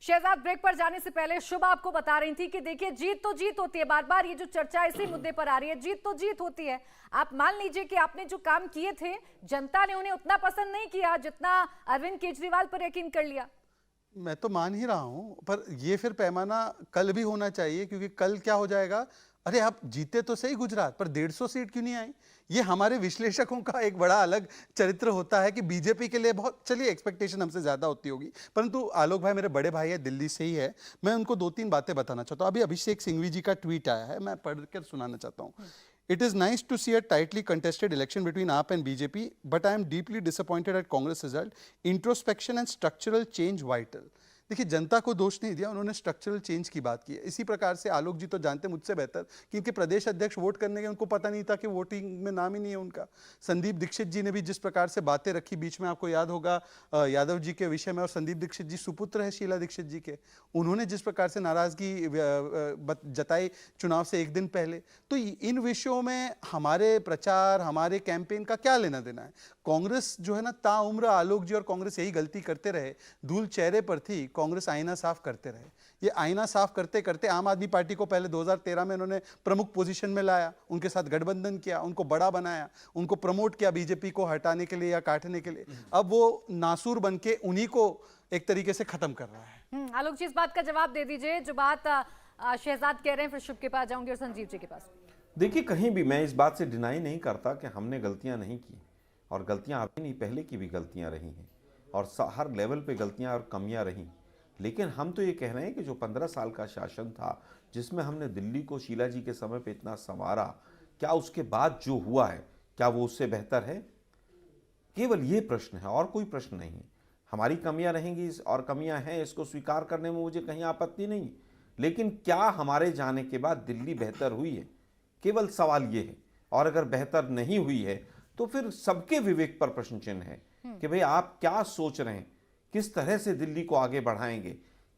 Shahzad, break पर जाने से पहले शुभ आपको बता रही थी कि देखिए जीत तो जीत होती है, बार बार ये जो चर्चा इसी मुद्दे पर आ रही है, जीत तो जीत होती है। आप मान लीजिए कि आपने जो काम किए थे जनता ने उन्हें उतना पसंद नहीं किया जितना अरविंद केजरीवाल पर यकीन कर लिया। मैं तो मान ही रहा हूं, पर ये फिर पैमाना कल भी होना चाहिए, क्योंकि कल क्या हो जाएगा, अरे आप जीते तो सही गुजरात, पर 150 सीट क्यों नहीं आई। ये हमारे विश्लेषकों का एक बड़ा अलग चरित्र होता है कि बीजेपी के लिए बहुत, चलिए एक्सपेक्टेशन हमसे ज्यादा होती होगी, परंतु आलोक भाई मेरे बड़े भाई है, दिल्ली से ही है, मैं उनको 2-3 बातें बताना चाहता हूँ। अभी अभिषेक सिंघवी जी का ट्वीट आया है, मैं पढ़कर सुनाना चाहता हूँ। It is nice to see a tightly contested election between AAP and BJP, but I am deeply disappointed at Congress result. Introspection and structural change vital. देखिए, जनता को दोष नहीं दिया, उन्होंने स्ट्रक्चरल चेंज की बात की है। इसी प्रकार से आलोक जी तो जानते मुझसे बेहतर, क्योंकि प्रदेश अध्यक्ष वोट करने के उनको पता नहीं था कि वोटिंग में नाम ही नहीं है उनका। संदीप दीक्षित जी ने भी जिस प्रकार से बातें रखी बीच में, आपको याद होगा यादव जी के विषय में, और संदीप दीक्षित जी सुपुत्र है शीला दीक्षित जी के, उन्होंने जिस प्रकार से नाराजगी जताई चुनाव से एक दिन पहले, तो इन विषयों में हमारे प्रचार, हमारे कैंपेन का क्या लेना देना है। कांग्रेस जो है ना, ताउम्र आलोक जी और कांग्रेस यही गलती करते रहे, धूल चेहरे पर थी, कांग्रेस आईना साफ करते रहे। ये आईना साफ करते करते आम आदमी पार्टी को पहले 2013 में उन्होंने प्रमुख पोजीशन में लाया, उनके साथ गठबंधन किया, उनको बड़ा बनाया, उनको प्रमोट किया बीजेपी को हटाने के लिए या काटने के लिए। अब वो नासूर बनके उन्हीं को एक तरीके से खत्म कर रहा है। आलोक जी, इस बात का जवाब दे दीजिए जो बात शहजाद कह रहे हैं, फिर शुभ के पास जाऊंगी और संजीव जी के पास। देखिए, कहीं भी मैं इस बात से डिनाई नहीं करता कि हमने गलतियां नहीं की, और गलतियां अभी नहीं, पहले की भी गलतियां रही हैं, और हर लेवल पे गलतियां और कमियां रही। लेकिन हम तो ये कह रहे हैं कि जो 15 साल का शासन था, जिसमें हमने दिल्ली को शीला जी के समय पे इतना संवारा, क्या उसके बाद जो हुआ है क्या वो उससे बेहतर है? केवल ये प्रश्न है और कोई प्रश्न नहीं है। हमारी कमियां रहेंगी और कमियां हैं, इसको स्वीकार करने में मुझे कहीं आपत्ति नहीं, लेकिन क्या हमारे जाने के बाद दिल्ली बेहतर हुई है? केवल सवाल ये है। और अगर बेहतर नहीं हुई है तो फिर सबके विवेक पर प्रश्न चिन्ह है कि भाई आप क्या सोच रहे हैं, किस तरह से दिल्ली को आगे बढ़ाएंगे।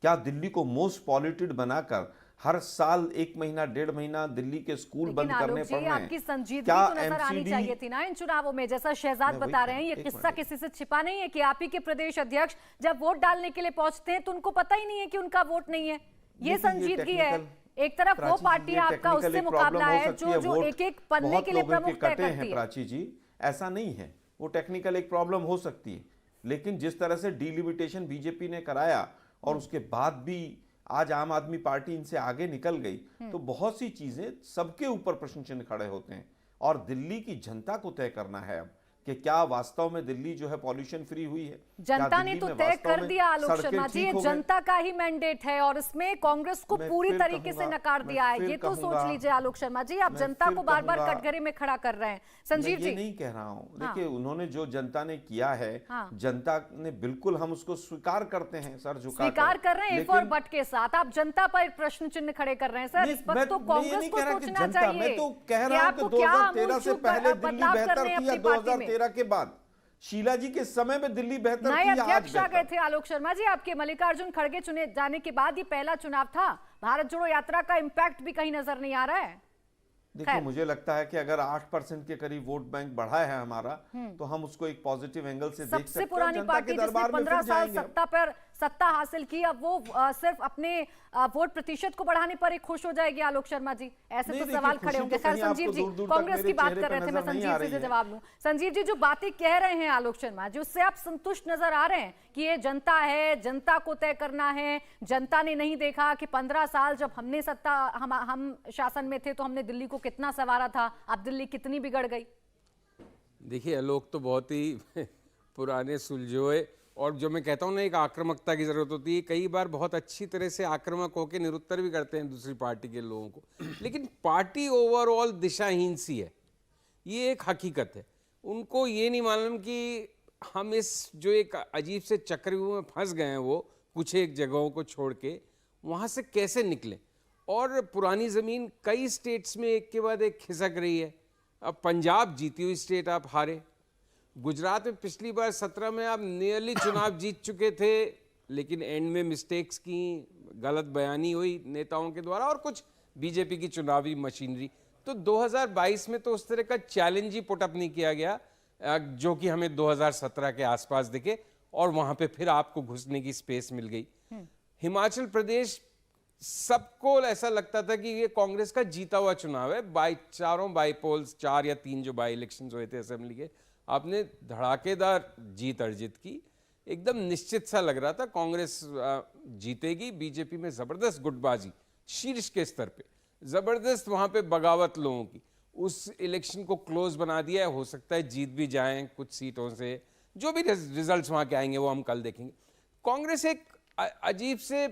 क्या दिल्ली को मोस्ट पॉल्यूटेड बनाकर हर साल 1 महीना 1.5 महीना दिल्ली के स्कूल बंद करने पड़ रहे हैं? आपकी संजीदगी तो नजर आनी चाहिए थी ना इन चुनावों में। जैसा शहजाद बता रहे हैं, ये किस्सा किसी से छिपा नहीं है कि आप ही के प्रदेश अध्यक्ष जब वोट डालने के लिए पहुंचते हैं तो उनको पता ही नहीं है कि उनका वोट नहीं है। ये संजीदगी है। एक तरफ वो पार्टी आपका उससे मुकाबला है जो एक पन्ने के लिए प्रमुख तय करती है। प्राची जी, ऐसा नहीं है, वो टेक्निकल एक प्रॉब्लम हो सकती है, लेकिन जिस तरह से डिलिमिटेशन बीजेपी ने कराया और उसके बाद भी आज आम आदमी पार्टी इनसे आगे निकल गई, तो बहुत सी चीजें सबके ऊपर प्रश्न चिन्ह खड़े होते हैं। और दिल्ली की जनता को तय करना है अब कि क्या वास्तव में दिल्ली जो है पॉल्यूशन फ्री हुई है। जनता ने तो तय कर दिया आलोक शर्मा जी, ये जनता का ही मैंडेट है और इसमें कांग्रेस को पूरी तरीके से नकार दिया है। ये तो सोच लीजिए आलोक शर्मा जी, आप जनता को बार बार कटघरे में खड़ा कर रहे हैं। संजीव जी, नहीं कह रहा हूँ, देखिए उन्होंने जो जनता ने किया है, जनता ने बिल्कुल, हम उसको स्वीकार करते हैं, सर झुका स्वीकार कर रहे हैं इफ और बट के साथ। आप जनता पर प्रश्न चिन्ह खड़े कर रहे हैं सर, इस पर तो कांग्रेस को सोचना चाहिए। मैं तो कह रहा हूँ कि 2013 से पहले दिल्ली बेहतर थी या 2013 के बाद शीला जी के समय में दिल्ली बेहतर थी? अध्यक्ष आ गए थे आलोक शर्मा जी आपके, मल्लिकार्जुन खड़गे चुने जाने के बाद ये पहला चुनाव था। भारत जोड़ो यात्रा का इंपैक्ट भी कहीं नजर नहीं आ रहा है। देखिए, मुझे लगता है कि अगर 8% के करीब वोट बैंक बढ़ा है हमारा, तो हम उसको एक पॉजिटिव एंगल से देख सकते हैं। सबसे पुरानी पार्टी जिसने 15 साल सत्ता हासिल की, अब वो सिर्फ अपने वोट प्रतिशत को बढ़ाने पर ही खुश हो जाएगी आलोक शर्मा जी? ऐसे तो सवाल खड़े होंगे। खैर संजीव जी, कांग्रेस की बात कर रहे थे, मैं संजीव जी से जवाब लूं। संजीव जी, जो बातें कह रहे हैं आलोक शर्मा जी, उससे आप संतुष्ट नजर आ रहे हैं कि ये जनता है, जनता को तय करना है? जनता ने नहीं देखा कि 15 साल जब हमने हम शासन में थे तो हमने दिल्ली को कितना संवारा था, अब दिल्ली कितनी बिगड़ गई? देखिए, आलोक तो बहुत ही पुराने सुलझोए, और जो मैं कहता हूँ ना, एक आक्रामकता की जरूरत होती है। कई बार बहुत अच्छी तरह से आक्रामक होकर निरुत्तर भी करते हैं दूसरी पार्टी के लोगों को, लेकिन पार्टी ओवरऑल दिशाहीन सी है, ये एक हकीकत है। उनको ये नहीं मालूम कि हम इस जो एक अजीब से चक्रव्यूह में फंस गए हैं, वो कुछ एक जगहों को छोड़ के वहाँ से कैसे निकलें। और पुरानी ज़मीन कई स्टेट्स में एक के बाद एक खिसक रही है। अब पंजाब जीती हुई स्टेट आप हारे, गुजरात में पिछली बार 17 में आप नियरली चुनाव जीत चुके थे, लेकिन एंड में मिस्टेक्स की, गलत बयानी हुई नेताओं के द्वारा और कुछ बीजेपी की चुनावी मशीनरी। तो 2022 में तो उस तरह का चैलेंज ही पुटअप नहीं किया गया जो कि हमें 2017 के आसपास दिखे, और वहां पे फिर आपको घुसने की स्पेस मिल गई। हिमाचल प्रदेश सबको ऐसा लगता था कि ये कांग्रेस का जीता हुआ चुनाव है। चारों बाई पोल्स, 4 या 3 जो बाई इलेक्शंस हुए थे असेंबली के, आपने धड़ाकेदार जीत अर्जित की। एकदम निश्चित सा लग रहा था कांग्रेस जीतेगी। बीजेपी में जबरदस्त गुटबाजी शीर्ष के स्तर पे, जबरदस्त वहां पे बगावत लोगों की, उस इलेक्शन को क्लोज बना दिया है। हो सकता है जीत भी जाएं कुछ सीटों से, जो भी रिजल्ट्स वहां के आएंगे वो हम कल देखेंगे। कांग्रेस एक अजीब से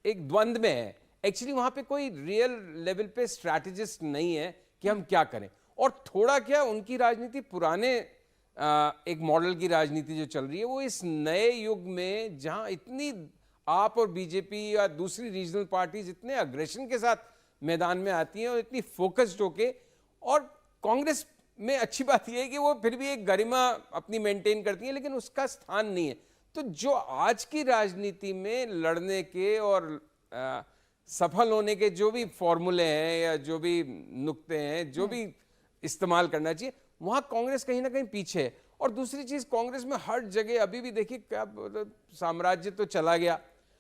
एक द्वंद में है। एक्चुअली वहां पे कोई रियल लेवल पे स्ट्रैटेजिस्ट नहीं है कि हम क्या करें। और थोड़ा क्या, उनकी राजनीति पुराने एक मॉडल की राजनीति जो चल रही है, वो इस नए युग में जहां इतनी आप और बीजेपी या दूसरी रीजनल पार्टीज इतने अग्रेशन के साथ मैदान में आती हैं और इतनी फोकस्ड होके, और कांग्रेस में अच्छी बात यह है कि वो फिर भी एक गरिमा अपनी मेंटेन करती है, लेकिन उसका स्थान नहीं है। तो जो आज की राजनीति में लड़ने के और सफल होने के जो भी फॉर्मूले हैं या जो भी नुक्ते हैं, जो भी इस्तेमाल करना चाहिए, वहां कांग्रेस कहीं ना कहीं पीछे है। और दूसरी चीज, कांग्रेस में हर जगह अभी भी देखिए क्या साम्राज्य तो चला गया,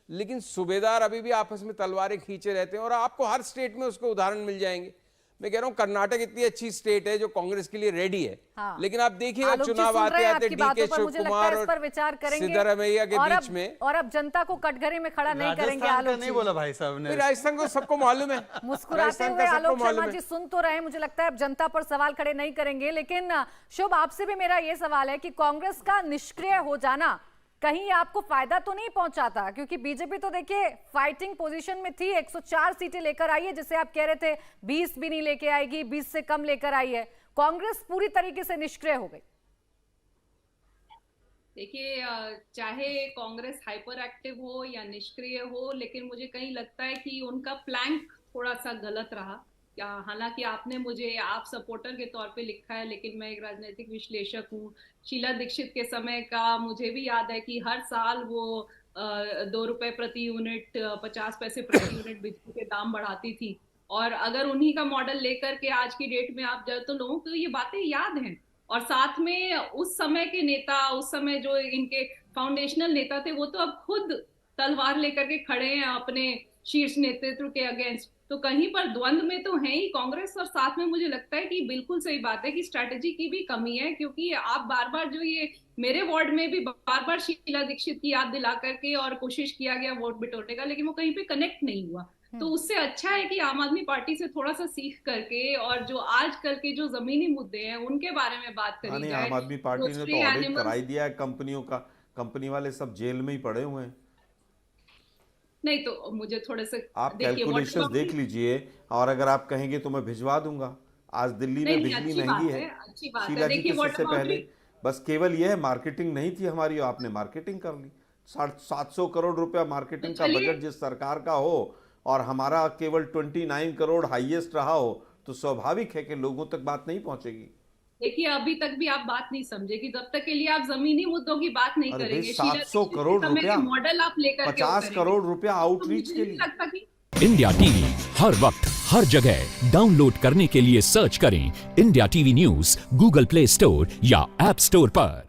लेकिन सूबेदार अभी भी आपस में तलवारें खींचे रहते हैं, और आपको हर स्टेट में उसके उदाहरण मिल जाएंगे। मैं कह रहा हूं कर्नाटक इतनी अच्छी स्टेट है जो कांग्रेस के लिए रेडी है। हाँ। लेकिन आप देखिएगा चुनाव आते आते डीके शिव कुमार और सिद्धरामैया के बीच में, और अब जनता को कटघरे में खड़ा नहीं करेंगे। आलोक नहीं बोला भाई साहब ने। राजस्थान को सबको मालूम है। मुस्कुराते हुए आलोक शर्मा जी सुन तो रहे, मुझे लगता है अब जनता पर सवाल खड़े नहीं करेंगे। लेकिन शुभ, आपसे भी मेरा ये सवाल है कि कांग्रेस का निष्क्रिय हो जाना कहीं आपको फायदा तो नहीं पहुंचाता? क्योंकि बीजेपी तो देखिए फाइटिंग पोजीशन में थी, 104 सीटें लेकर आई है, जिसे आप कह रहे थे 20 भी नहीं लेके आएगी, 20 से कम लेकर आई है। कांग्रेस पूरी तरीके से निष्क्रिय हो गई। देखिए, चाहे कांग्रेस हाइपर एक्टिव हो या निष्क्रिय हो, लेकिन मुझे कहीं लगता है कि उनका प्लैंक थोड़ा सा गलत रहा। हालांकि आपने मुझे आप सपोर्टर के तौर पे लिखा है, लेकिन मैं एक राजनीतिक विश्लेषक हूँ। शीला दीक्षित के समय का मुझे भी याद है कि हर साल वो 2 रुपए प्रति यूनिट, 50 पैसे प्रति यूनिट बिजली के दाम बढ़ाती थी। और अगर उन्हीं का मॉडल लेकर के आज की डेट में आप जाए तो लोगों को ये बातें याद हैं। और साथ में उस समय के नेता, उस समय जो इनके फाउंडेशनल नेता थे, वो तो अब खुद तलवार लेकर के खड़े हैं अपने शीर्ष नेतृत्व के अगेंस्ट। तो कहीं पर द्वंद में तो है ही कांग्रेस। और साथ में मुझे लगता है कि बिल्कुल सही बात है कि स्ट्रैटेजी की भी कमी है, क्योंकि आप बार बार जो ये मेरे वार्ड में भी बार बार शीला दीक्षित की याद दिला करके और कोशिश किया गया वोट बिटोरने का, लेकिन वो कहीं पे कनेक्ट नहीं हुआ। तो उससे अच्छा है कि आम आदमी पार्टी से थोड़ा सा सीख करके और जो आजकल के जो जमीनी मुद्दे हैं उनके बारे में बात करी जाए। आम आदमी पार्टी ने तो ऑडिट कराई दिया है कंपनियों का, कंपनी वाले सब जेल में ही पड़े हुए हैं। नहीं तो मुझे थोड़े से आप कैलकुलेशंस देख लीजिए, और अगर आप कहेंगे तो मैं भिजवा दूंगा। आज दिल्ली में बिजली महंगी है, शीला जी के सबसे पहले। बस केवल यह है, मार्केटिंग नहीं थी हमारी, आपने मार्केटिंग कर ली। 700 करोड़ रुपया मार्केटिंग का बजट जिस सरकार का हो और हमारा केवल 29 करोड़ हाईएस्ट रहा हो, तो स्वाभाविक है कि लोगों तक बात नहीं पहुंचेगी। देखिए, अभी तक भी आप बात नहीं समझे कि जब तक के लिए आप जमीनी मुद्दों की बात नहीं करेंगे। 700 करोड़ रुपया, मॉडल आप लेकर 50 करोड़ रुपया आउटरीच के लिए। इंडिया टीवी हर वक्त हर जगह डाउनलोड करने के लिए सर्च करें India TV news Google play store या ऐप स्टोर पर।